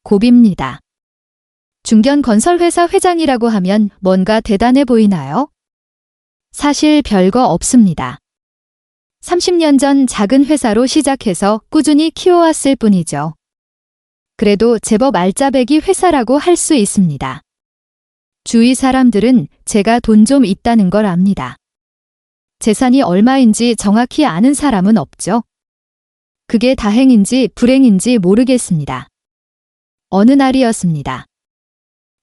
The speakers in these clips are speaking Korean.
고비입니다. 중견건설회사 회장이라고 하면 뭔가 대단해 보이나요? 사실 별거 없습니다. 30년 전 작은 회사로 시작해서 꾸준히 키워왔을 뿐이죠. 그래도 제법 알짜배기 회사라고 할 수 있습니다. 주위 사람들은 제가 돈 좀 있다는 걸 압니다. 재산이 얼마인지 정확히 아는 사람은 없죠. 그게 다행인지 불행인지 모르겠습니다. 어느 날이었습니다.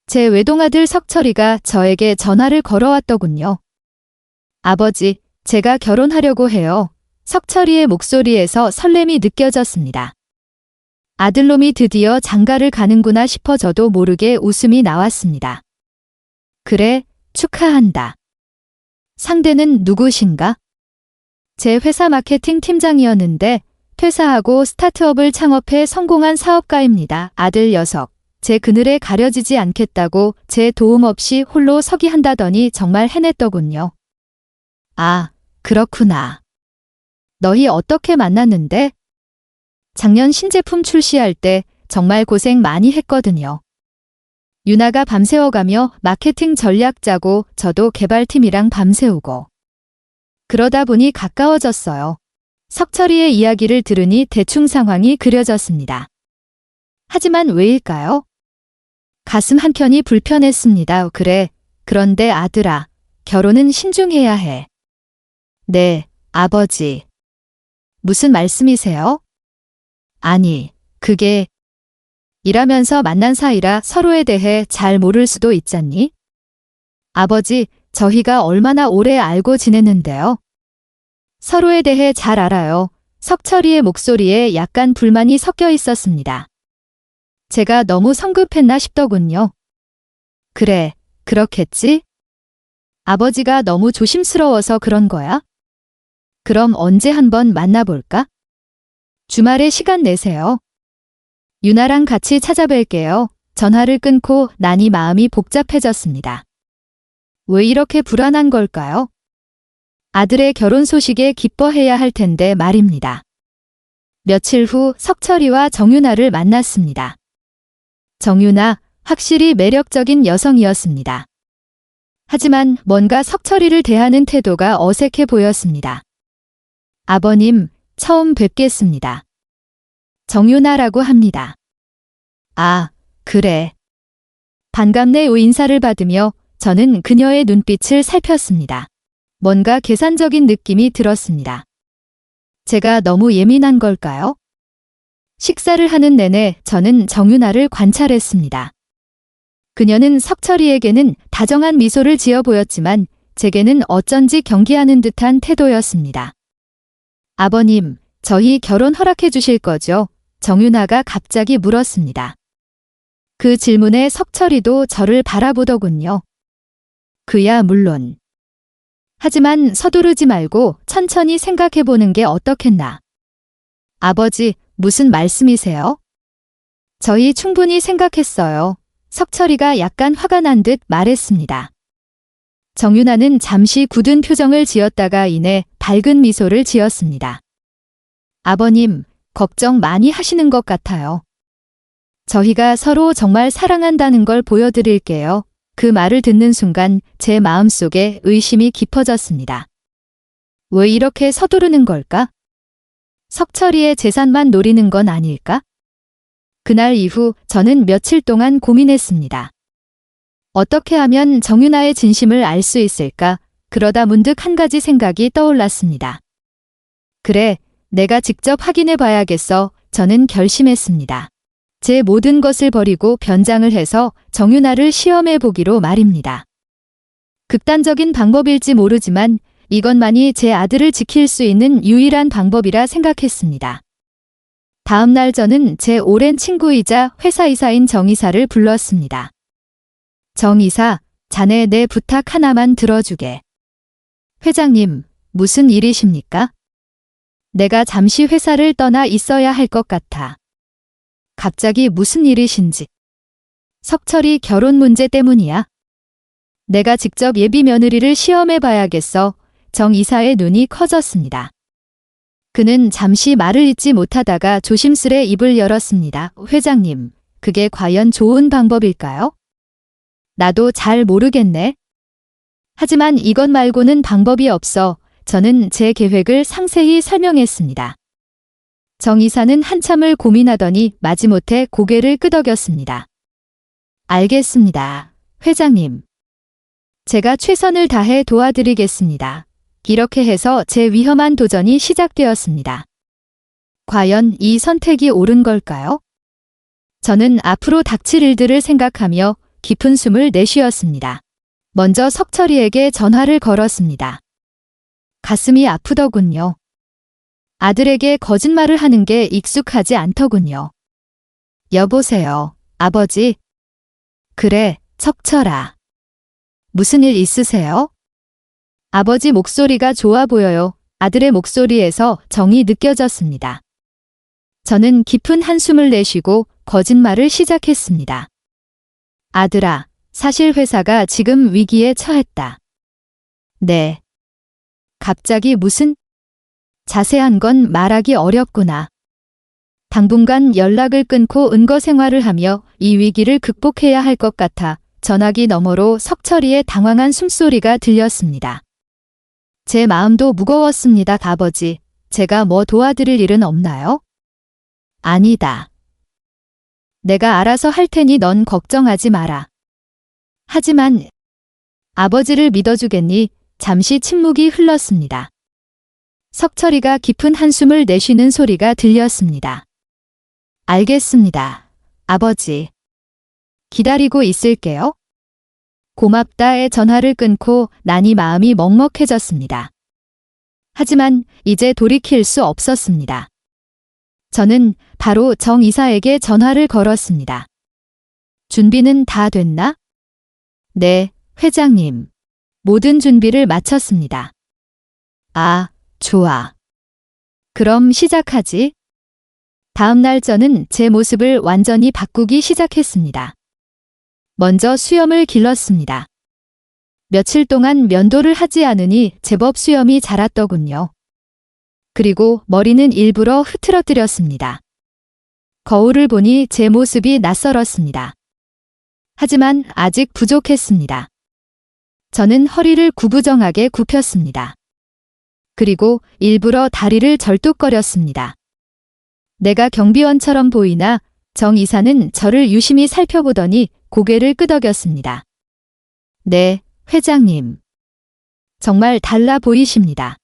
제 외동아들 석철이가 저에게 전화를 걸어왔더군요. 아버지, 제가 결혼하려고 해요. 석철이의 목소리에서 설렘이 느껴졌습니다. 아들놈이 드디어 장가를 가는구나 싶어 저도 모르게 웃음이 나왔습니다. 그래, 축하한다. 상대는 누구신가? 제 회사 마케팅 팀장이었는데 퇴사하고 스타트업을 창업해 성공한 사업가입니다. 아들 녀석, 제 그늘에 가려지지 않겠다고 제 도움 없이 홀로 서기 한다더니 정말 해냈더군요. 아, 그렇구나. 너희 어떻게 만났는데? 작년 신제품 출시할 때 정말 고생 많이 했거든요. 유나가 밤새워가며 마케팅 전략 짜고 저도 개발팀이랑 밤새우고. 그러다 보니 가까워졌어요. 석철이의 이야기를 들으니 대충 상황이 그려졌습니다. 하지만 왜일까요? 가슴 한켠이 불편했습니다. 그래, 그런데 아들아, 결혼은 신중해야 해. 네, 아버지. 무슨 말씀이세요? 아니, 그게 일하면서 만난 사이라 서로에 대해 잘 모를 수도 있잖니? 아버지, 저희가 얼마나 오래 알고 지냈는데요. 서로에 대해 잘 알아요. 석철이의 목소리에 약간 불만이 섞여 있었습니다. 제가 너무 성급했나 싶더군요. 그래, 그렇겠지? 아버지가 너무 조심스러워서 그런 거야? 그럼 언제 한번 만나볼까? 주말에 시간 내세요. 유나랑 같이 찾아뵐게요. 전화를 끊고 나니 마음이 복잡해졌습니다. 왜 이렇게 불안한 걸까요? 아들의 결혼 소식에 기뻐해야 할 텐데 말입니다. 며칠 후 석철이와 정유나를 만났습니다. 정유나, 확실히 매력적인 여성이었습니다. 하지만 뭔가 석철이를 대하는 태도가 어색해 보였습니다. 아버님, 처음 뵙겠습니다. 정유나라고 합니다. 아, 그래. 반갑네요. 인사를 받으며 저는 그녀의 눈빛을 살폈습니다. 뭔가 계산적인 느낌이 들었습니다. 제가 너무 예민한 걸까요? 식사를 하는 내내 저는 정유나를 관찰했습니다. 그녀는 석철이에게는 다정한 미소를 지어 보였지만 제게는 어쩐지 경계하는 듯한 태도였습니다. 아버님, 저희 결혼 허락해 주실 거죠? 정유나가 갑자기 물었습니다. 그 질문에 석철이도 저를 바라보더군요. 그야 물론. 하지만 서두르지 말고 천천히 생각해 보는 게 어떻겠나. 아버지, 무슨 말씀이세요? 저희 충분히 생각했어요. 석철이가 약간 화가 난 듯 말했습니다. 정유나는 잠시 굳은 표정을 지었다가 이내 밝은 미소를 지었습니다. 아버님, 걱정 많이 하시는 것 같아요. 저희가 서로 정말 사랑한다는 걸 보여드릴게요. 그 말을 듣는 순간 제 마음속에 의심이 깊어졌습니다. 왜 이렇게 서두르는 걸까? 석철이의 재산만 노리는 건 아닐까? 그날 이후 저는 며칠 동안 고민했습니다. 어떻게 하면 정유나의 진심을 알 수 있을까? 그러다 문득 한 가지 생각이 떠올랐습니다. 그래, 내가 직접 확인해 봐야겠어. 저는 결심했습니다. 제 모든 것을 버리고 변장을 해서 정유나를 시험해 보기로 말입니다. 극단적인 방법일지 모르지만 이것만이 제 아들을 지킬 수 있는 유일한 방법이라 생각했습니다. 다음 날 저는 제 오랜 친구이자 회사 이사인 정 이사를 불렀습니다. 정 이사, 자네 내 부탁 하나만 들어주게. 회장님, 무슨 일이십니까? 내가 잠시 회사를 떠나 있어야 할 것 같아. 갑자기 무슨 일이신지. 석철이 결혼 문제 때문이야. 내가 직접 예비 며느리를 시험해 봐야겠어. 정 이사의 눈이 커졌습니다. 그는 잠시 말을 잇지 못하다가 조심스레 입을 열었습니다. 회장님, 그게 과연 좋은 방법일까요? 나도 잘 모르겠네. 하지만 이것 말고는 방법이 없어 저는 제 계획을 상세히 설명했습니다. 정 이사는 한참을 고민하더니 마지못해 고개를 끄덕였습니다. 알겠습니다, 회장님. 제가 최선을 다해 도와드리겠습니다. 이렇게 해서 제 위험한 도전이 시작되었습니다. 과연 이 선택이 옳은 걸까요? 저는 앞으로 닥칠 일들을 생각하며 깊은 숨을 내쉬었습니다. 먼저 석철이에게 전화를 걸었습니다. 가슴이 아프더군요. 아들에게 거짓말을 하는 게 익숙하지 않더군요. 여보세요, 아버지. 그래, 석철아. 무슨 일 있으세요? 아버지 목소리가 좋아 보여요. 아들의 목소리에서 정이 느껴졌습니다. 저는 깊은 한숨을 내쉬고 거짓말을 시작했습니다. 아들아, 사실 회사가 지금 위기에 처했다. 네. 갑자기 무슨? 자세한 건 말하기 어렵구나. 당분간 연락을 끊고 은거 생활을 하며 이 위기를 극복해야 할 것 같아 전화기 너머로 석철이의 당황한 숨소리가 들렸습니다. 제 마음도 무거웠습니다, 아버지. 제가 뭐 도와드릴 일은 없나요? 아니다. 내가 알아서 할 테니 넌 걱정하지 마라. 하지만 아버지를 믿어주겠니? 잠시 침묵이 흘렀습니다. 석철이가 깊은 한숨을 내쉬는 소리가 들렸습니다. 알겠습니다, 아버지. 기다리고 있을게요. 고맙다에 전화를 끊고 나니 마음이 먹먹해졌습니다. 하지만 이제 돌이킬 수 없었습니다. 저는 바로 정 이사에게 전화를 걸었습니다. 준비는 다 됐나? 네, 회장님. 모든 준비를 마쳤습니다. 아, 좋아. 그럼 시작하지. 다음 날 저는 제 모습을 완전히 바꾸기 시작했습니다. 먼저 수염을 길렀습니다. 며칠 동안 면도를 하지 않으니 제법 수염이 자랐더군요. 그리고 머리는 일부러 흐트러뜨렸습니다. 거울을 보니 제 모습이 낯설었습니다. 하지만 아직 부족했습니다. 저는 허리를 구부정하게 굽혔습니다. 그리고 일부러 다리를 절뚝거렸습니다. 내가 경비원처럼 보이나? 정 이사는 저를 유심히 살펴보더니 고개를 끄덕였습니다. 네, 회장님. 정말 달라 보이십니다.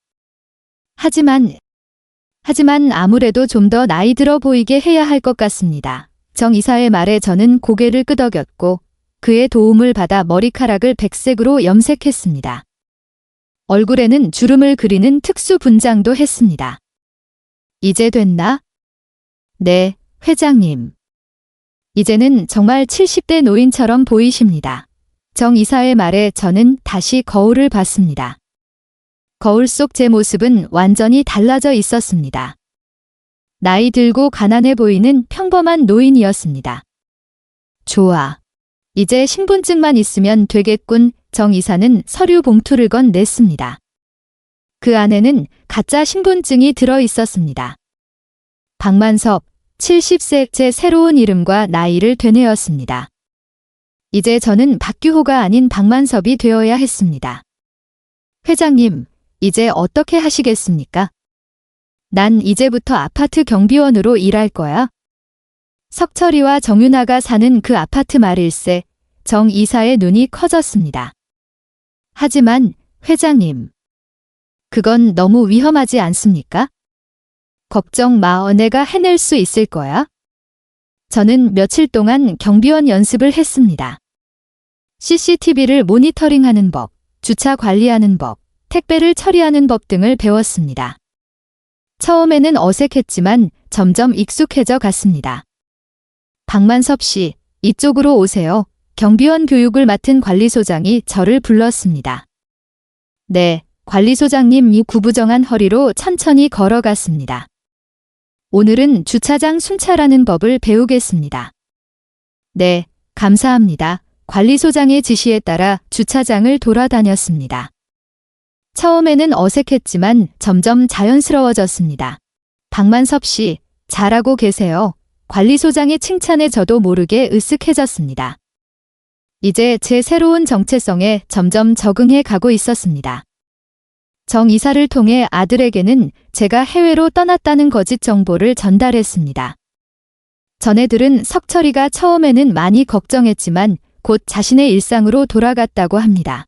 하지만 아무래도 좀 더 나이 들어 보이게 해야 할 것 같습니다. 정 이사의 말에 저는 고개를 끄덕였고 그의 도움을 받아 머리카락을 백색으로 염색했습니다. 얼굴에는 주름을 그리는 특수 분장도 했습니다. 이제 됐나? 네, 회장님. 이제는 정말 70대 노인처럼 보이십니다. 정 이사의 말에 저는 다시 거울을 봤습니다. 거울 속 제 모습은 완전히 달라져 있었습니다. 나이 들고 가난해 보이는 평범한 노인이었습니다. 좋아. 이제 신분증만 있으면 되겠군. 정 이사는 서류 봉투를 건넸습니다. 그 안에는 가짜 신분증이 들어 있었습니다. 박만섭, 70세, 제 새로운 이름과 나이를 되뇌었습니다. 이제 저는 박규호가 아닌 박만섭이 되어야 했습니다. 회장님, 이제 어떻게 하시겠습니까? 난 이제부터 아파트 경비원으로 일할 거야. 석철이와 정윤아가 사는 그 아파트 말일세. 정 이사의 눈이 커졌습니다. 하지만 회장님, 그건 너무 위험하지 않습니까? 걱정 마, 내가 해낼 수 있을 거야. 저는 며칠 동안 경비원 연습을 했습니다. CCTV를 모니터링하는 법, 주차 관리하는 법, 택배를 처리하는 법 등을 배웠습니다. 처음에는 어색했지만 점점 익숙해져 갔습니다. 박만섭 씨, 이쪽으로 오세요. 경비원 교육을 맡은 관리소장이 저를 불렀습니다. 네, 관리소장님. 이 구부정한 허리로 천천히 걸어갔습니다. 오늘은 주차장 순찰하는 법을 배우겠습니다. 네, 감사합니다. 관리소장의 지시에 따라 주차장을 돌아다녔습니다. 처음에는 어색했지만 점점 자연스러워졌습니다. 박만섭 씨, 잘하고 계세요. 관리소장의 칭찬에 저도 모르게 으쓱해졌습니다. 이제 제 새로운 정체성에 점점 적응해 가고 있었습니다. 정 이사를 통해 아들에게는 제가 해외로 떠났다는 거짓 정보를 전달했습니다. 전애들은 석철이가 처음에는 많이 걱정했지만 곧 자신의 일상으로 돌아갔다고 합니다.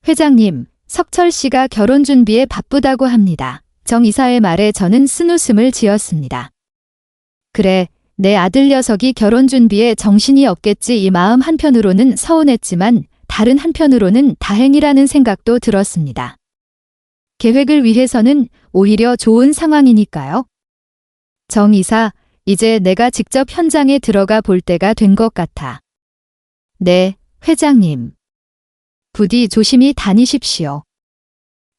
회장님, 석철 씨가 결혼 준비에 바쁘다고 합니다. 정 이사의 말에 저는 쓴웃음을 지었습니다. 그래, 내 아들 녀석이 결혼 준비에 정신이 없겠지. 이 마음 한편으로는 서운했지만 다른 한편으로는 다행이라는 생각도 들었습니다. 계획을 위해서는 오히려 좋은 상황이니까요. 정 이사, 이제 내가 직접 현장에 들어가 볼 때가 된 것 같아. 네, 회장님. 부디 조심히 다니십시오.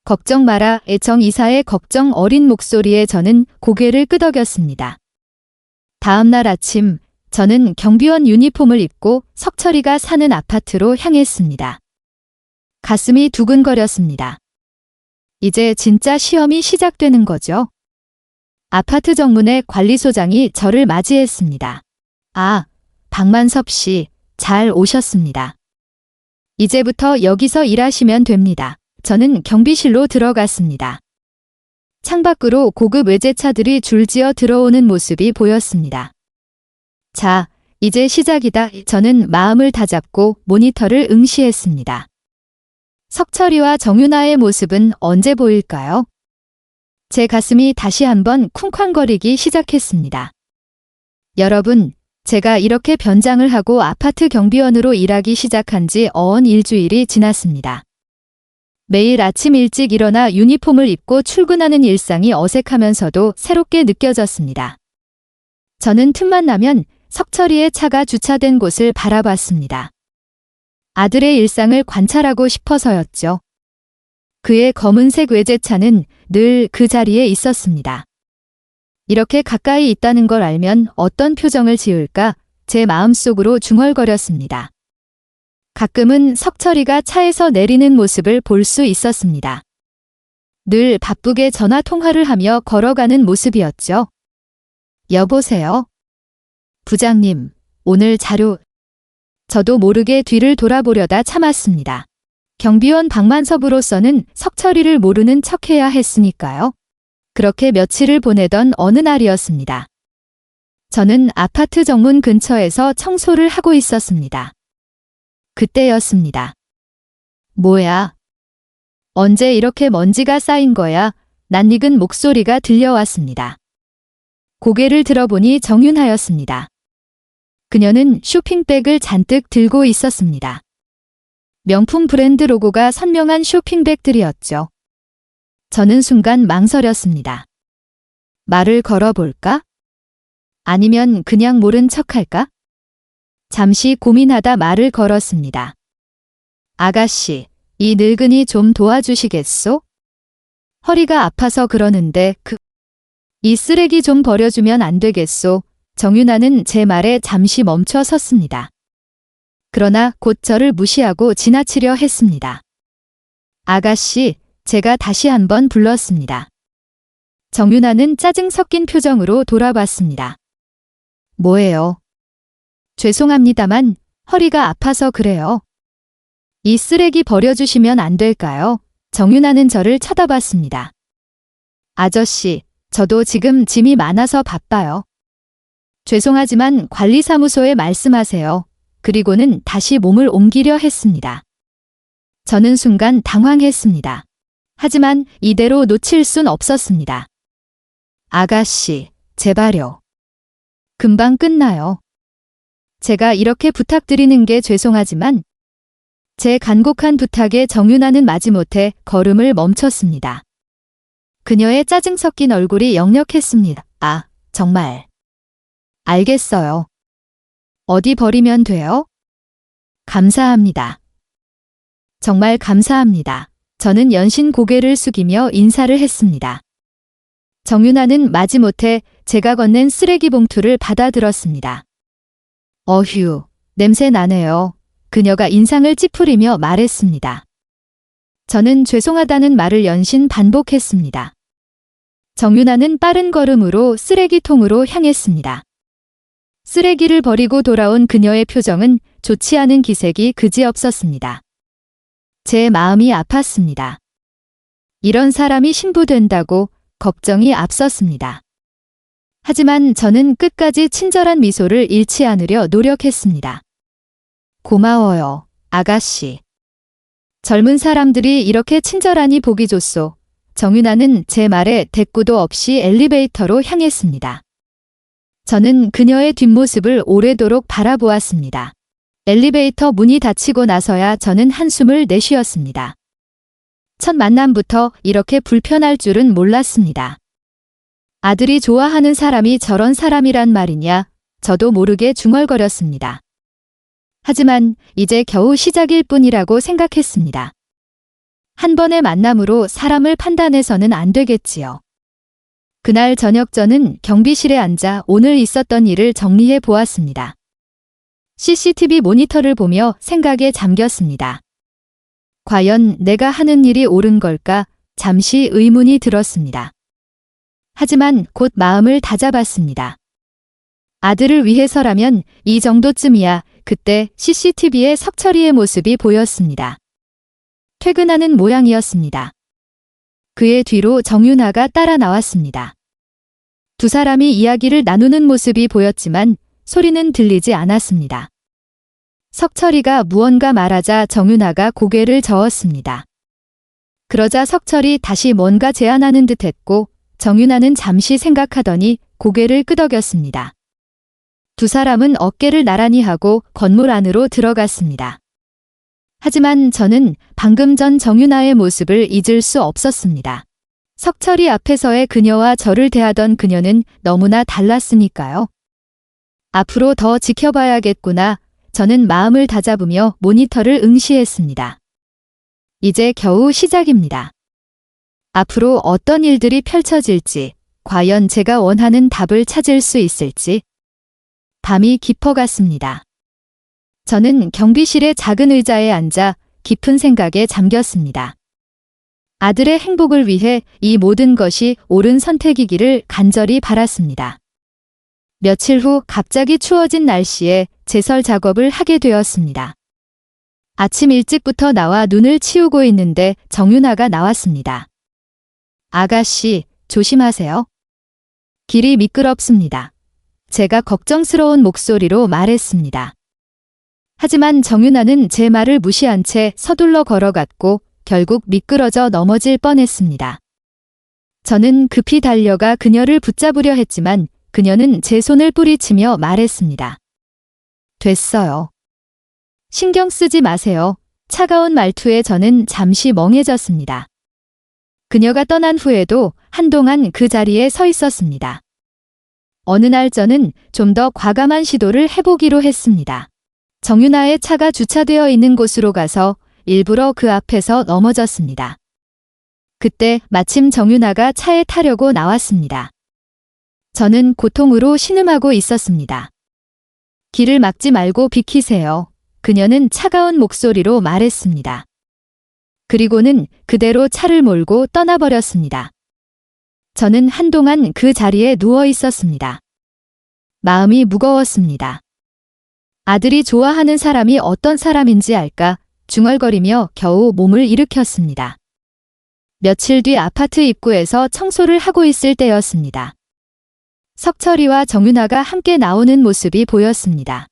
걱정 마라. 정 이사의 걱정 어린 목소리에 저는 고개를 끄덕였습니다. 다음 날 아침, 저는 경비원 유니폼을 입고 석철이가 사는 아파트로 향했습니다. 가슴이 두근거렸습니다. 이제 진짜 시험이 시작되는 거죠. 아파트 정문에 관리소장이 저를 맞이했습니다. 아, 박만섭 씨, 잘 오셨습니다. 이제부터 여기서 일하시면 됩니다. 저는 경비실로 들어갔습니다. 창밖으로 고급 외제차들이 줄지어 들어오는 모습이 보였습니다. 자, 이제 시작이다. 저는 마음을 다잡고 모니터를 응시했습니다. 석철이와 정윤아의 모습은 언제 보일까요? 제 가슴이 다시 한번 쿵쾅거리기 시작했습니다. 여러분, 제가 이렇게 변장을 하고 아파트 경비원으로 일하기 시작한 지 어언 일주일이 지났습니다. 매일 아침 일찍 일어나 유니폼을 입고 출근하는 일상이 어색하면서도 새롭게 느껴졌습니다. 저는 틈만 나면 석철이의 차가 주차된 곳을 바라봤습니다. 아들의 일상을 관찰하고 싶어서였죠. 그의 검은색 외제차는 늘 그 자리에 있었습니다. 이렇게 가까이 있다는 걸 알면 어떤 표정을 지을까 제 마음속으로 중얼거렸습니다. 가끔은 석철이가 차에서 내리는 모습을 볼 수 있었습니다. 늘 바쁘게 전화 통화를 하며 걸어가는 모습이었죠. 여보세요? 부장님, 오늘 자료... 저도 모르게 뒤를 돌아보려다 참았습니다. 경비원 박만섭으로서는 석철이를 모르는 척해야 했으니까요. 그렇게 며칠을 보내던 어느 날이었습니다. 저는 아파트 정문 근처에서 청소를 하고 있었습니다. 그때였습니다. 뭐야? 언제 이렇게 먼지가 쌓인 거야? 낯익은 목소리가 들려왔습니다. 고개를 들어보니 정윤하였습니다. 그녀는 쇼핑백을 잔뜩 들고 있었습니다. 명품 브랜드 로고가 선명한 쇼핑백들이었죠. 저는 순간 망설였습니다. 말을 걸어볼까? 아니면 그냥 모른 척할까? 잠시 고민하다 말을 걸었습니다. 아가씨, 이 늙은이 좀 도와주시겠소? 허리가 아파서 그러는데 이 쓰레기 좀 버려주면 안 되겠소? 정윤아는 제 말에 잠시 멈춰 섰습니다. 그러나 곧 저를 무시하고 지나치려 했습니다. 아가씨, 제가 다시 한번 불렀습니다. 정윤아는 짜증 섞인 표정으로 돌아봤습니다. 뭐예요? 죄송합니다만 허리가 아파서 그래요. 이 쓰레기 버려주시면 안 될까요? 정윤아는 저를 쳐다봤습니다. 아저씨, 저도 지금 짐이 많아서 바빠요. 죄송하지만 관리사무소에 말씀하세요. 그리고는 다시 몸을 옮기려 했습니다. 저는 순간 당황했습니다. 하지만 이대로 놓칠 순 없었습니다. 아가씨, 제발요. 금방 끝나요. 제가 이렇게 부탁드리는 게 죄송하지만 제 간곡한 부탁에 정윤아는 마지못해 걸음을 멈췄습니다. 그녀의 짜증 섞인 얼굴이 역력했습니다. 아, 정말. 알겠어요. 어디 버리면 돼요? 감사합니다. 정말 감사합니다. 저는 연신 고개를 숙이며 인사를 했습니다. 정윤아는 마지못해 제가 건넨 쓰레기 봉투를 받아들었습니다. 어휴, 냄새 나네요. 그녀가 인상을 찌푸리며 말했습니다. 저는 죄송하다는 말을 연신 반복했습니다. 정윤아는 빠른 걸음으로 쓰레기통으로 향했습니다. 쓰레기를 버리고 돌아온 그녀의 표정은 좋지 않은 기색이 그지없었습니다. 제 마음이 아팠습니다. 이런 사람이 신부된다고 걱정이 앞섰습니다. 하지만 저는 끝까지 친절한 미소를 잃지 않으려 노력했습니다. 고마워요, 아가씨. 젊은 사람들이 이렇게 친절하니 보기 좋소. 정윤아는 제 말에 대꾸도 없이 엘리베이터로 향했습니다. 저는 그녀의 뒷모습을 오래도록 바라보았습니다. 엘리베이터 문이 닫히고 나서야 저는 한숨을 내쉬었습니다. 첫 만남부터 이렇게 불편할 줄은 몰랐습니다. 아들이 좋아하는 사람이 저런 사람이란 말이냐, 저도 모르게 중얼거렸습니다. 하지만 이제 겨우 시작일 뿐이라고 생각했습니다. 한 번의 만남으로 사람을 판단해서는 안 되겠지요. 그날 저녁 저는 경비실에 앉아 오늘 있었던 일을 정리해 보았습니다. CCTV 모니터를 보며 생각에 잠겼습니다. 과연 내가 하는 일이 옳은 걸까? 잠시 의문이 들었습니다. 하지만 곧 마음을 다잡았습니다. 아들을 위해서라면 이 정도쯤이야. 그때 CCTV에 석철이의 모습이 보였습니다. 퇴근하는 모양이었습니다. 그의 뒤로 정윤아가 따라 나왔습니다. 두 사람이 이야기를 나누는 모습이 보였지만 소리는 들리지 않았습니다. 석철이가 무언가 말하자 정윤아가 고개를 저었습니다. 그러자 석철이 다시 뭔가 제안하는 듯 했고 정윤아는 잠시 생각하더니 고개를 끄덕였습니다. 두 사람은 어깨를 나란히 하고 건물 안으로 들어갔습니다. 하지만 저는 방금 전 정윤아의 모습을 잊을 수 없었습니다. 석철이 앞에서의 그녀와 저를 대하던 그녀는 너무나 달랐으니까요. 앞으로 더 지켜봐야겠구나. 저는 마음을 다잡으며 모니터를 응시했습니다. 이제 겨우 시작입니다. 앞으로 어떤 일들이 펼쳐질지, 과연 제가 원하는 답을 찾을 수 있을지. 밤이 깊어갔습니다. 저는 경비실의 작은 의자에 앉아 깊은 생각에 잠겼습니다. 아들의 행복을 위해 이 모든 것이 옳은 선택이기를 간절히 바랐습니다. 며칠 후 갑자기 추워진 날씨에 제설 작업을 하게 되었습니다. 아침 일찍부터 나와 눈을 치우고 있는데 정윤아가 나왔습니다. 아가씨, 조심하세요. 길이 미끄럽습니다. 제가 걱정스러운 목소리로 말했습니다. 하지만 정윤아는 제 말을 무시한 채 서둘러 걸어갔고 결국 미끄러져 넘어질 뻔했습니다. 저는 급히 달려가 그녀를 붙잡으려 했지만 그녀는 제 손을 뿌리치며 말했습니다. 됐어요. 신경 쓰지 마세요. 차가운 말투에 저는 잠시 멍해졌습니다. 그녀가 떠난 후에도 한동안 그 자리에 서 있었습니다. 어느 날 저는 좀 더 과감한 시도를 해보기로 했습니다. 정윤아의 차가 주차되어 있는 곳으로 가서 일부러 그 앞에서 넘어졌습니다. 그때 마침 정윤아가 차에 타려고 나왔습니다. 저는 고통으로 신음하고 있었습니다. 길을 막지 말고 비키세요. 그녀는 차가운 목소리로 말했습니다. 그리고는 그대로 차를 몰고 떠나버렸습니다. 저는 한동안 그 자리에 누워 있었습니다. 마음이 무거웠습니다. 아들이 좋아하는 사람이 어떤 사람인지 알까 중얼거리며 겨우 몸을 일으켰습니다. 며칠 뒤 아파트 입구에서 청소를 하고 있을 때였습니다. 석철이와 정윤아가 함께 나오는 모습이 보였습니다.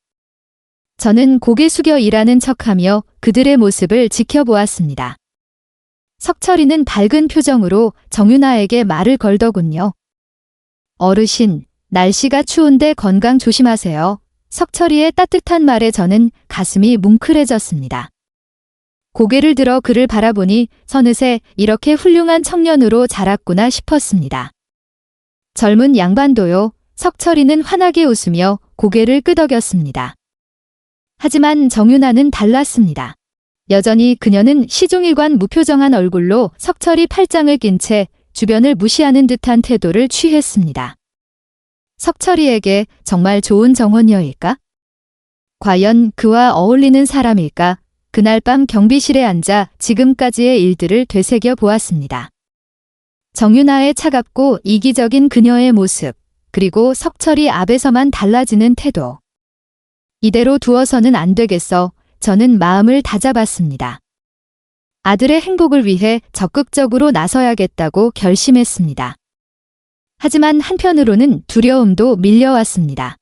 저는 고개 숙여 일하는 척하며 그들의 모습을 지켜보았습니다. 석철이는 밝은 표정으로 정윤아에게 말을 걸더군요. 어르신, 날씨가 추운데 건강 조심하세요. 석철이의 따뜻한 말에 저는 가슴이 뭉클해졌습니다. 고개를 들어 그를 바라보니 서느새 이렇게 훌륭한 청년으로 자랐구나 싶었습니다. 젊은 양반도요. 석철이는 환하게 웃으며 고개를 끄덕였습니다. 하지만 정윤아는 달랐습니다. 여전히 그녀는 시종일관 무표정한 얼굴로 석철이 팔짱을 낀 채 주변을 무시하는 듯한 태도를 취했습니다. 석철이에게 정말 좋은 정원녀일까? 과연 그와 어울리는 사람일까? 그날 밤 경비실에 앉아 지금까지의 일들을 되새겨 보았습니다. 정윤아의 차갑고 이기적인 그녀의 모습, 그리고 석철이 앞에서만 달라지는 태도. 이대로 두어서는 안 되겠어. 저는 마음을 다잡았습니다. 아들의 행복을 위해 적극적으로 나서야겠다고 결심했습니다. 하지만 한편으로는 두려움도 밀려왔습니다.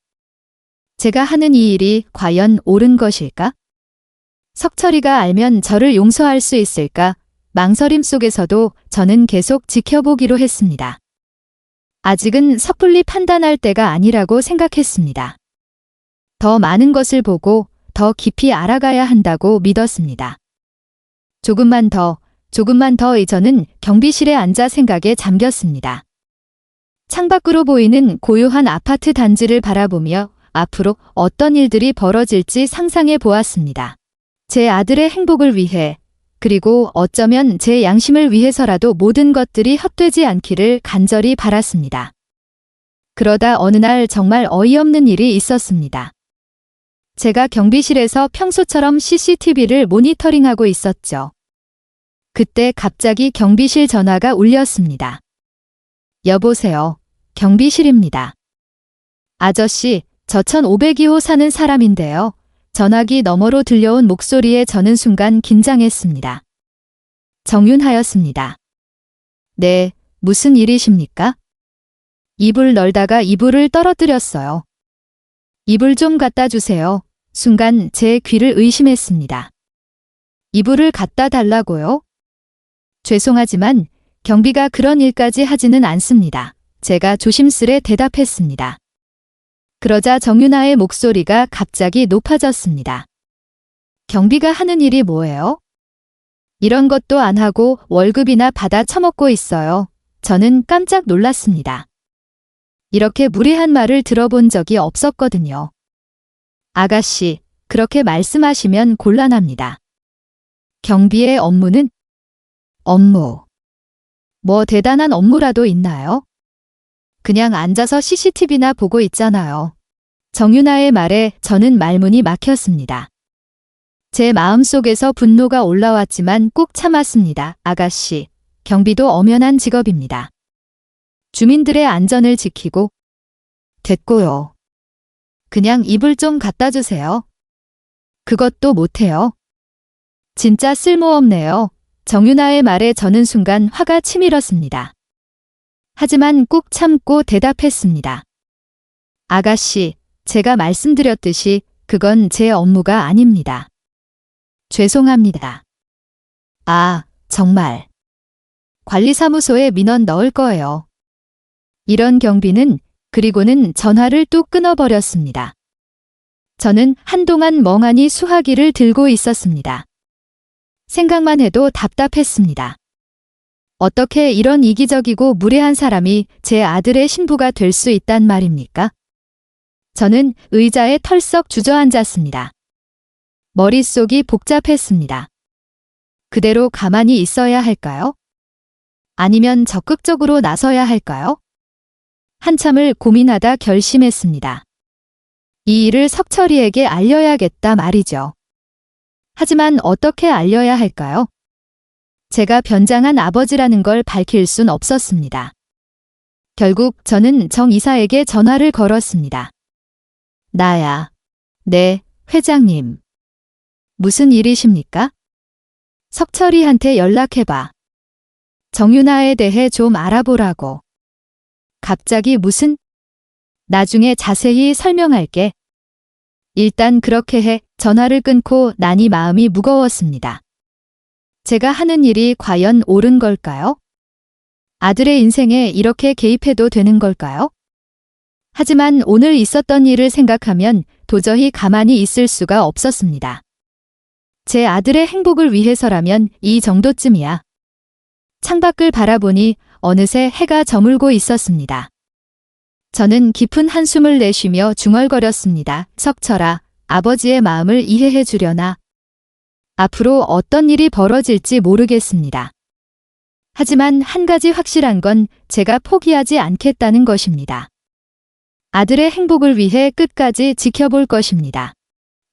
제가 하는 이 일이 과연 옳은 것일까? 석철이가 알면 저를 용서할 수 있을까? 망설임 속에서도 저는 계속 지켜보기로 했습니다. 아직은 섣불리 판단할 때가 아니라고 생각했습니다. 더 많은 것을 보고 더 깊이 알아가야 한다고 믿었습니다. 조금만 더 저는 경비실에 앉아 생각에 잠겼습니다. 창밖으로 보이는 고요한 아파트 단지를 바라보며 앞으로 어떤 일들이 벌어질지 상상해 보았습니다. 제 아들의 행복을 위해, 그리고 어쩌면 제 양심을 위해서라도 모든 것들이 헛되지 않기를 간절히 바랐습니다. 그러다 어느 날 정말 어이없는 일이 있었습니다. 제가 경비실에서 평소처럼 CCTV를 모니터링하고 있었죠. 그때 갑자기 경비실 전화가 울렸습니다. 여보세요. 경비실입니다. 아저씨, 저 1502호 사는 사람인데요. 전화기 너머로 들려온 목소리에 저는 순간 긴장했습니다. 정윤하였습니다. 네, 무슨 일이십니까? 이불 널다가 이불을 떨어뜨렸어요. 이불 좀 갖다 주세요. 순간 제 귀를 의심했습니다. 이불을 갖다 달라고요? 죄송하지만 경비가 그런 일까지 하지는 않습니다. 제가 조심스레 대답했습니다. 그러자 정윤아의 목소리가 갑자기 높아졌습니다. 경비가 하는 일이 뭐예요? 이런 것도 안 하고 월급이나 받아 처먹고 있어요. 저는 깜짝 놀랐습니다. 이렇게 무례한 말을 들어본 적이 없었거든요. 아가씨, 그렇게 말씀하시면 곤란합니다. 경비의 업무는? 업무. 뭐 대단한 업무라도 있나요? 그냥 앉아서 CCTV나 보고 있잖아요. 정윤아의 말에 저는 말문이 막혔습니다. 제 마음속에서 분노가 올라왔지만 꾹 참았습니다. 아가씨, 경비도 엄연한 직업입니다. 주민들의 안전을 지키고. 됐고요. 그냥 이불 좀 갖다 주세요. 그것도 못해요. 진짜 쓸모없네요. 정윤아의 말에 저는 순간 화가 치밀었습니다. 하지만 꾹 참고 대답했습니다. 아가씨, 제가 말씀드렸듯이 그건 제 업무가 아닙니다. 죄송합니다. 아, 정말. 관리사무소에 민원 넣을 거예요. 이런 경비는. 그리고는 전화를 뚝 끊어버렸습니다. 저는 한동안 멍하니 수화기를 들고 있었습니다. 생각만 해도 답답했습니다. 어떻게 이런 이기적이고 무례한 사람이 제 아들의 신부가 될 수 있단 말입니까? 저는 의자에 털썩 주저앉았습니다. 머릿속이 복잡했습니다. 그대로 가만히 있어야 할까요? 아니면 적극적으로 나서야 할까요? 한참을 고민하다 결심했습니다. 이 일을 석철이에게 알려야겠다 말이죠. 하지만 어떻게 알려야 할까요? 제가 변장한 아버지라는 걸 밝힐 순 없었습니다. 결국 저는 정 이사에게 전화를 걸었습니다. 나야. 네, 회장님. 무슨 일이십니까? 석철이한테 연락해봐. 정윤아에 대해 좀 알아보라고. 갑자기 무슨? 나중에 자세히 설명할게. 일단 그렇게 해. 전화를 끊고 나니 마음이 무거웠습니다. 제가 하는 일이 과연 옳은 걸까요? 아들의 인생에 이렇게 개입해도 되는 걸까요? 하지만 오늘 있었던 일을 생각하면 도저히 가만히 있을 수가 없었습니다. 제 아들의 행복을 위해서라면 이 정도쯤이야. 창밖을 바라보니 어느새 해가 저물고 있었습니다. 저는 깊은 한숨을 내쉬며 중얼거렸습니다. 석철아, 아버지의 마음을 이해해 주려나. 앞으로 어떤 일이 벌어질지 모르겠습니다. 하지만 한 가지 확실한 건 제가 포기하지 않겠다는 것입니다. 아들의 행복을 위해 끝까지 지켜볼 것입니다.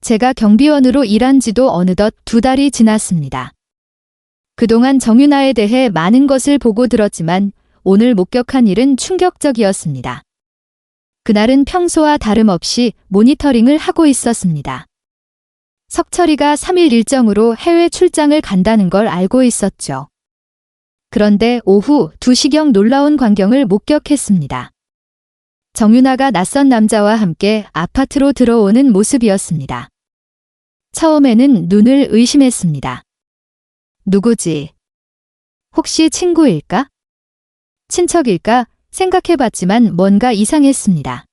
제가 경비원으로 일한 지도 어느덧 2달이 지났습니다. 그동안 정윤아에 대해 많은 것을 보고 들었지만 오늘 목격한 일은 충격적이었습니다. 그날은 평소와 다름없이 모니터링을 하고 있었습니다. 석철이가 3일 일정으로 해외 출장을 간다는 걸 알고 있었죠. 그런데 오후 2시경 놀라운 광경을 목격했습니다. 정윤아가 낯선 남자와 함께 아파트로 들어오는 모습이었습니다. 처음에는 눈을 의심했습니다. 누구지? 혹시 친구일까? 친척일까? 생각해봤지만 뭔가 이상했습니다.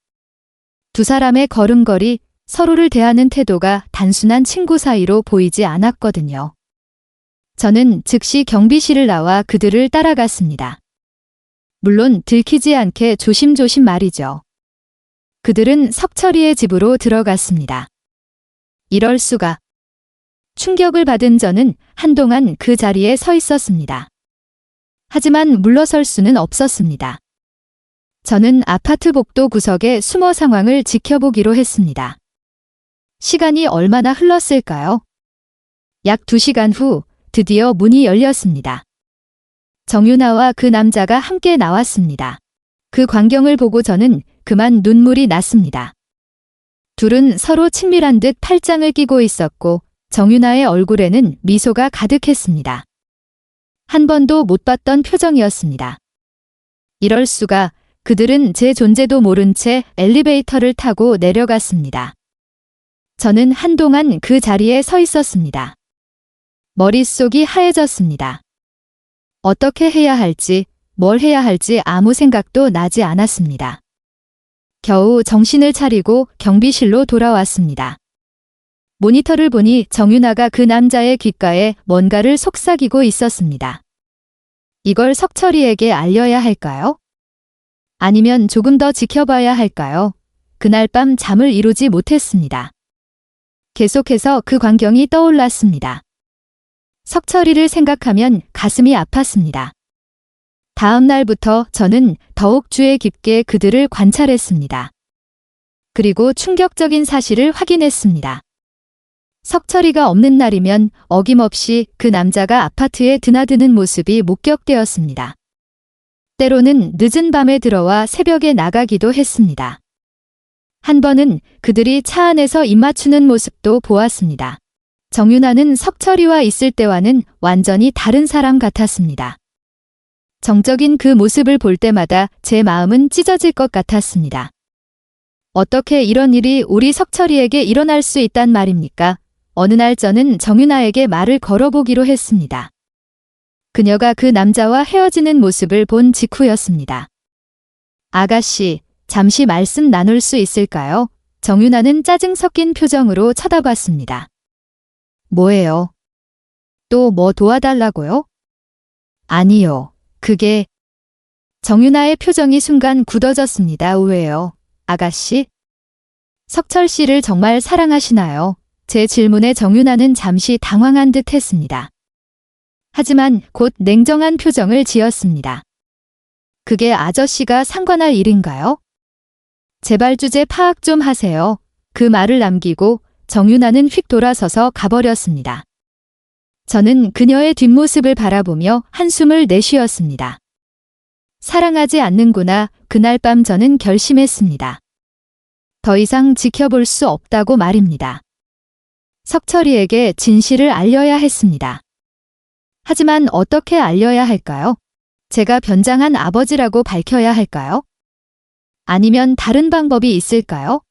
두 사람의 걸음걸이, 서로를 대하는 태도가 단순한 친구 사이로 보이지 않았거든요. 저는 즉시 경비실을 나와 그들을 따라갔습니다. 물론 들키지 않게 조심조심 말이죠. 그들은 석철이의 집으로 들어갔습니다. 이럴 수가. 충격을 받은 저는 한동안 그 자리에 서 있었습니다. 하지만 물러설 수는 없었습니다. 저는 아파트 복도 구석에 숨어 상황을 지켜보기로 했습니다. 시간이 얼마나 흘렀을까요? 약 2시간 후 드디어 문이 열렸습니다. 정윤아와 그 남자가 함께 나왔습니다. 그 광경을 보고 저는 그만 눈물이 났습니다. 둘은 서로 친밀한 듯 팔짱을 끼고 있었고 정윤아의 얼굴에는 미소가 가득했습니다. 한 번도 못 봤던 표정이었습니다. 이럴 수가. 그들은 제 존재도 모른 채 엘리베이터를 타고 내려갔습니다. 저는 한동안 그 자리에 서 있었습니다. 머릿속이 하얘졌습니다. 어떻게 해야 할지, 뭘 해야 할지 아무 생각도 나지 않았습니다. 겨우 정신을 차리고 경비실로 돌아왔습니다. 모니터를 보니 정윤아가 그 남자의 귓가에 뭔가를 속삭이고 있었습니다. 이걸 석철이에게 알려야 할까요? 아니면 조금 더 지켜봐야 할까요? 그날 밤 잠을 이루지 못했습니다. 계속해서 그 광경이 떠올랐습니다. 석철이를 생각하면 가슴이 아팠습니다. 다음 날부터 저는 더욱 주의 깊게 그들을 관찰했습니다. 그리고 충격적인 사실을 확인했습니다. 석철이가 없는 날이면 어김없이 그 남자가 아파트에 드나드는 모습이 목격되었습니다. 때로는 늦은 밤에 들어와 새벽에 나가기도 했습니다. 한 번은 그들이 차 안에서 입 맞추는 모습도 보았습니다. 정윤아는 석철이와 있을 때와는 완전히 다른 사람 같았습니다. 정적인 그 모습을 볼 때마다 제 마음은 찢어질 것 같았습니다. 어떻게 이런 일이 우리 석철이에게 일어날 수 있단 말입니까? 어느 날 저는 정윤아에게 말을 걸어보기로 했습니다. 그녀가 그 남자와 헤어지는 모습을 본 직후였습니다. 아가씨, 잠시 말씀 나눌 수 있을까요? 정윤아는 짜증 섞인 표정으로 쳐다봤습니다. 뭐예요? 또 뭐 도와달라고요? 아니요. 그게... 정윤아의 표정이 순간 굳어졌습니다. 왜요? 아가씨? 석철 씨를 정말 사랑하시나요? 제 질문에 정윤아는 잠시 당황한 듯 했습니다. 하지만 곧 냉정한 표정을 지었습니다. 그게 아저씨가 상관할 일인가요? 제발 주제 파악 좀 하세요. 그 말을 남기고 정윤아는 휙 돌아서서 가버렸습니다. 저는 그녀의 뒷모습을 바라보며 한숨을 내쉬었습니다. 사랑하지 않는구나. 그날 밤 저는 결심했습니다. 더 이상 지켜볼 수 없다고 말입니다. 석철이에게 진실을 알려야 했습니다. 하지만 어떻게 알려야 할까요? 제가 변장한 아버지라고 밝혀야 할까요? 아니면 다른 방법이 있을까요?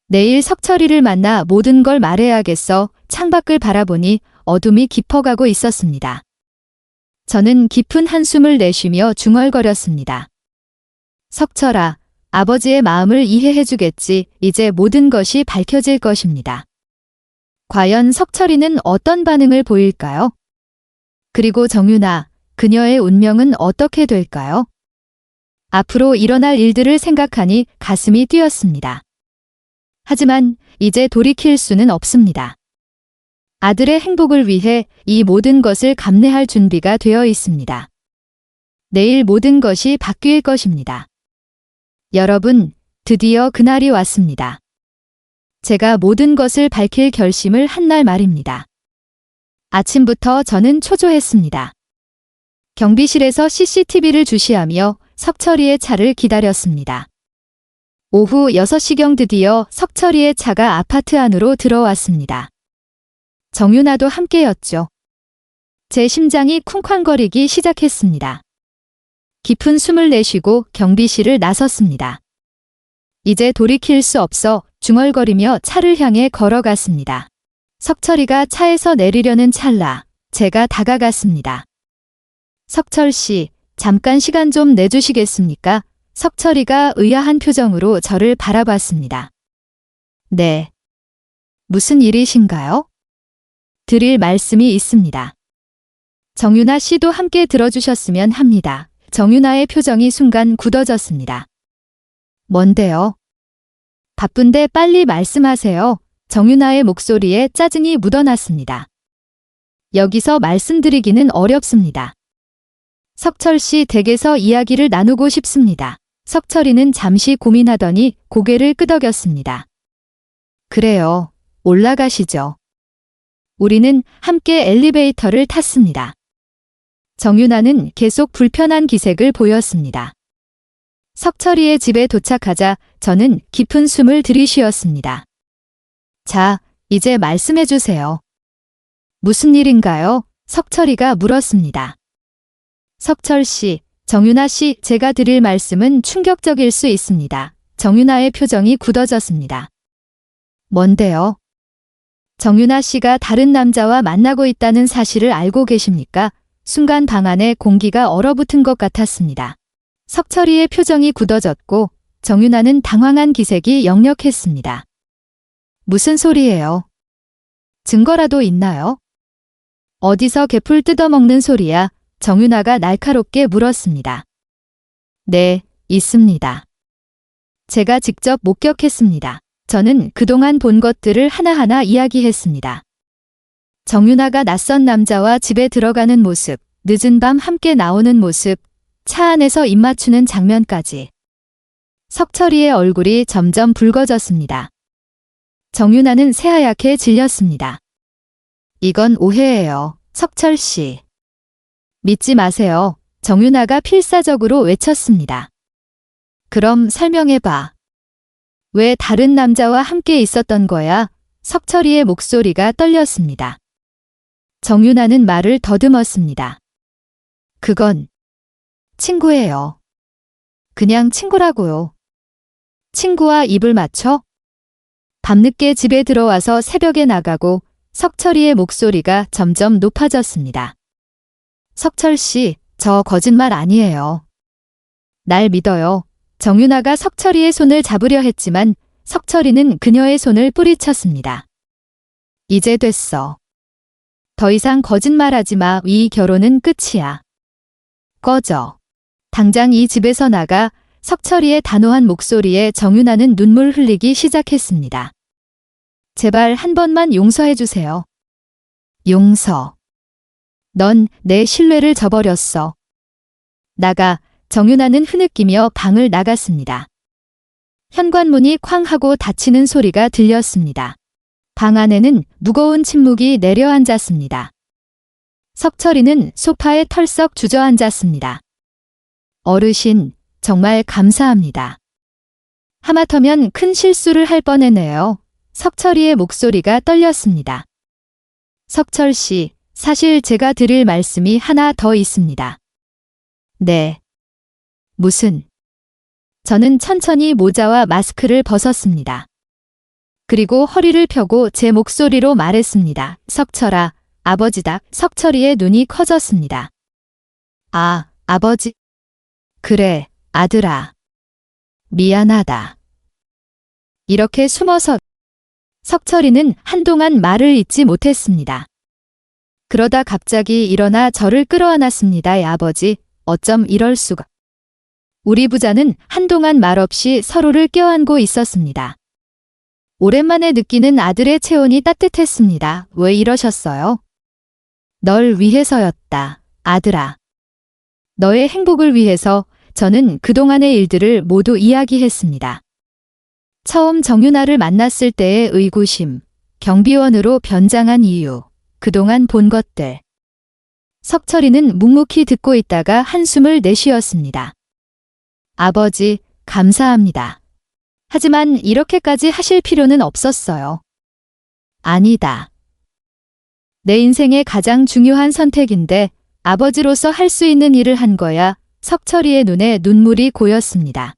내일 석철이를 만나 모든 걸 말해야겠어. 창밖을 바라보니 어둠이 깊어가고 있었습니다. 저는 깊은 한숨을 내쉬며 중얼거렸습니다. 석철아, 아버지의 마음을 이해해주겠지. 이제 모든 것이 밝혀질 것입니다. 과연 석철이는 어떤 반응을 보일까요? 그리고 정윤아, 그녀의 운명은 어떻게 될까요? 앞으로 일어날 일들을 생각하니 가슴이 뛰었습니다. 하지만 이제 돌이킬 수는 없습니다. 아들의 행복을 위해 이 모든 것을 감내할 준비가 되어 있습니다. 내일 모든 것이 바뀔 것입니다. 여러분, 드디어 그날이 왔습니다. 제가 모든 것을 밝힐 결심을 한 날 말입니다. 아침부터 저는 초조했습니다. 경비실에서 CCTV를 주시하며 석철이의 차를 기다렸습니다. 오후 6시경 드디어 석철이의 차가 아파트 안으로 들어왔습니다. 정윤아도 함께였죠. 제 심장이 쿵쾅거리기 시작했습니다. 깊은 숨을 내쉬고 경비실을 나섰습니다. 이제 돌이킬 수 없어 중얼거리며 차를 향해 걸어갔습니다. 석철이가 차에서 내리려는 찰나 제가 다가갔습니다. 석철 씨, 잠깐 시간 좀 내주시겠습니까? 석철이가 의아한 표정으로 저를 바라봤습니다. 네. 무슨 일이신가요? 드릴 말씀이 있습니다. 정윤아 씨도 함께 들어주셨으면 합니다. 정윤아의 표정이 순간 굳어졌습니다. 뭔데요? 바쁜데 빨리 말씀하세요. 정윤아의 목소리에 짜증이 묻어났습니다. 여기서 말씀드리기는 어렵습니다. 석철 씨 댁에서 이야기를 나누고 싶습니다. 석철이는 잠시 고민하더니 고개를 끄덕였습니다. 그래요. 올라가시죠. 우리는 함께 엘리베이터를 탔습니다. 정윤아는 계속 불편한 기색을 보였습니다. 석철이의 집에 도착하자 저는 깊은 숨을 들이쉬었습니다. 자, 이제 말씀해 주세요. 무슨 일인가요? 석철이가 물었습니다. 석철 씨, 정윤아 씨, 제가 드릴 말씀은 충격적일 수 있습니다. 정윤아의 표정이 굳어졌습니다. 뭔데요? 정윤아 씨가 다른 남자와 만나고 있다는 사실을 알고 계십니까? 순간 방 안에 공기가 얼어붙은 것 같았습니다. 석철이의 표정이 굳어졌고 정윤아는 당황한 기색이 역력했습니다. 무슨 소리예요? 증거라도 있나요? 어디서 개풀 뜯어먹는 소리야? 정윤아가 날카롭게 물었습니다. 네, 있습니다. 제가 직접 목격했습니다. 저는 그동안 본 것들을 하나하나 이야기했습니다. 정윤아가 낯선 남자와 집에 들어가는 모습, 늦은 밤 함께 나오는 모습, 차 안에서 입 맞추는 장면까지. 석철이의 얼굴이 점점 붉어졌습니다. 정윤아는 새하얗게 질렸습니다. 이건 오해예요, 석철 씨. 믿지 마세요. 정윤아가 필사적으로 외쳤습니다. 그럼 설명해봐. 왜 다른 남자와 함께 있었던 거야? 석철이의 목소리가 떨렸습니다. 정윤아는 말을 더듬었습니다. 그건 친구예요. 그냥 친구라고요. 친구와 입을 맞춰? 밤늦게 집에 들어와서 새벽에 나가고 석철이의 목소리가 점점 높아졌습니다. 석철 씨, 저 거짓말 아니에요. 날 믿어요. 정윤아가 석철이의 손을 잡으려 했지만 석철이는 그녀의 손을 뿌리쳤습니다. 이제 됐어. 더 이상 거짓말하지 마. 이 결혼은 끝이야. 꺼져. 당장 이 집에서 나가. 석철이의 단호한 목소리에 정윤아는 눈물 흘리기 시작했습니다. 제발 한 번만 용서해 주세요. 용서. 넌 내 신뢰를 저버렸어. 나가. 정윤아는 흐느끼며 방을 나갔습니다. 현관문이 쾅 하고 닫히는 소리가 들렸습니다. 방 안에는 무거운 침묵이 내려앉았습니다. 석철이는 소파에 털썩 주저앉았습니다. 어르신, 정말 감사합니다. 하마터면 큰 실수를 할 뻔했네요. 석철이의 목소리가 떨렸습니다. 석철 씨, 사실 제가 드릴 말씀이 하나 더 있습니다. 네. 무슨? 저는 천천히 모자와 마스크를 벗었습니다. 그리고 허리를 펴고 제 목소리로 말했습니다. 석철아, 아버지다. 석철이의 눈이 커졌습니다. 아, 아버지. 그래, 아들아. 미안하다. 이렇게 숨어서 석철이는 한동안 말을 잇지 못했습니다. 그러다 갑자기 일어나 저를 끌어안았습니다. 아버지, 어쩜 이럴 수가. 우리 부자는 한동안 말없이 서로를 껴안고 있었습니다. 오랜만에 느끼는 아들의 체온이 따뜻했습니다. 왜 이러셨어요? 널 위해서였다, 아들아. 너의 행복을 위해서 저는 그동안의 일들을 모두 이야기했습니다. 처음 정윤아를 만났을 때의 의구심, 경비원으로 변장한 이유, 그동안 본 것들. 석철이는 묵묵히 듣고 있다가 한숨을 내쉬었습니다. 아버지, 감사합니다. 하지만 이렇게까지 하실 필요는 없었어요. 아니다. 내 인생의 가장 중요한 선택인데 아버지로서 할 수 있는 일을 한 거야. 석철이의 눈에 눈물이 고였습니다.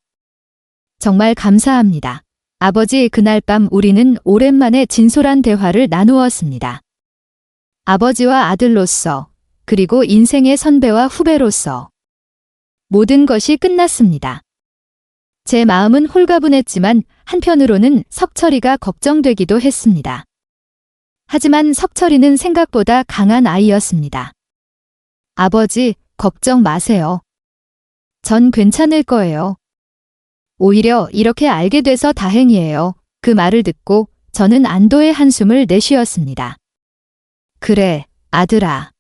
정말 감사합니다. 아버지, 그날 밤 우리는 오랜만에 진솔한 대화를 나누었습니다. 아버지와 아들로서, 그리고 인생의 선배와 후배로서 모든 것이 끝났습니다. 제 마음은 홀가분했지만 한편으로는 석철이가 걱정되기도 했습니다. 하지만 석철이는 생각보다 강한 아이였습니다. 아버지, 걱정 마세요. 전 괜찮을 거예요. 오히려 이렇게 알게 돼서 다행이에요. 그 말을 듣고 저는 안도의 한숨을 내쉬었습니다. 그래, 아들아.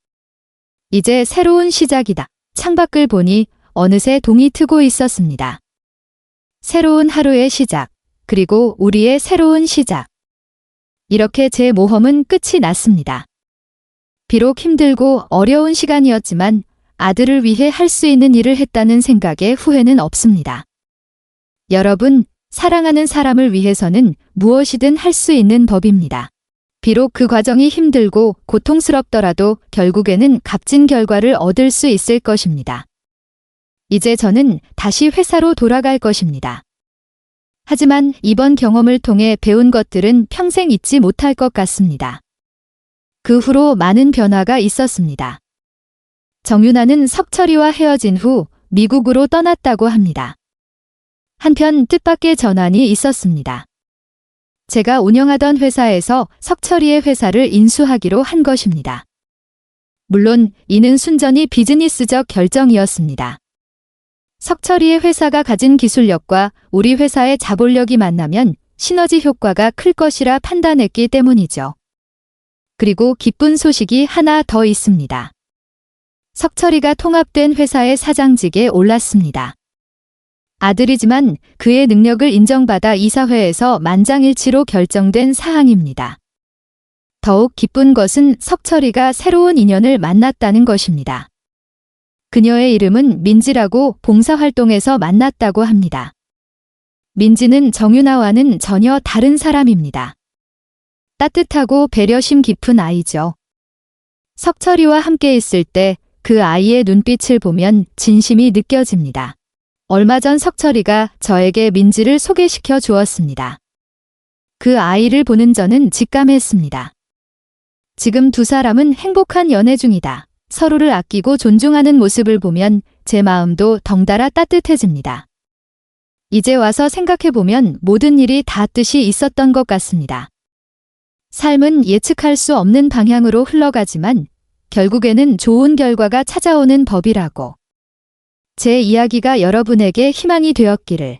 이제 새로운 시작이다. 창밖을 보니 어느새 동이 트고 있었습니다. 새로운 하루의 시작, 그리고 우리의 새로운 시작. 이렇게 제 모험은 끝이 났습니다. 비록 힘들고 어려운 시간이었지만 아들을 위해 할 수 있는 일을 했다는 생각에 후회는 없습니다. 여러분, 사랑하는 사람을 위해서는 무엇이든 할 수 있는 법입니다. 비록 그 과정이 힘들고 고통스럽더라도 결국에는 값진 결과를 얻을 수 있을 것입니다. 이제 저는 다시 회사로 돌아갈 것입니다. 하지만 이번 경험을 통해 배운 것들은 평생 잊지 못할 것 같습니다. 그 후로 많은 변화가 있었습니다. 정윤아는 석철이와 헤어진 후 미국으로 떠났다고 합니다. 한편 뜻밖의 전환이 있었습니다. 제가 운영하던 회사에서 석철이의 회사를 인수하기로 한 것입니다. 물론 이는 순전히 비즈니스적 결정이었습니다. 석철이의 회사가 가진 기술력과 우리 회사의 자본력이 만나면 시너지 효과가 클 것이라 판단했기 때문이죠. 그리고 기쁜 소식이 하나 더 있습니다. 석철이가 통합된 회사의 사장직에 올랐습니다. 아들이지만 그의 능력을 인정받아 이사회에서 만장일치로 결정된 사항입니다. 더욱 기쁜 것은 석철이가 새로운 인연을 만났다는 것입니다. 그녀의 이름은 민지라고 봉사활동에서 만났다고 합니다. 민지는 정윤아와는 전혀 다른 사람입니다. 따뜻하고 배려심 깊은 아이죠. 석철이와 함께 있을 때 그 아이의 눈빛을 보면 진심이 느껴집니다. 얼마 전 석철이가 저에게 민지를 소개시켜 주었습니다. 그 아이를 보는 저는 직감했습니다. 지금 두 사람은 행복한 연애 중이다. 서로를 아끼고 존중하는 모습을 보면 제 마음도 덩달아 따뜻해집니다. 이제 와서 생각해보면 모든 일이 다 뜻이 있었던 것 같습니다. 삶은 예측할 수 없는 방향으로 흘러가지만 결국에는 좋은 결과가 찾아오는 법이라고. 제 이야기가 여러분에게 희망이 되었기를.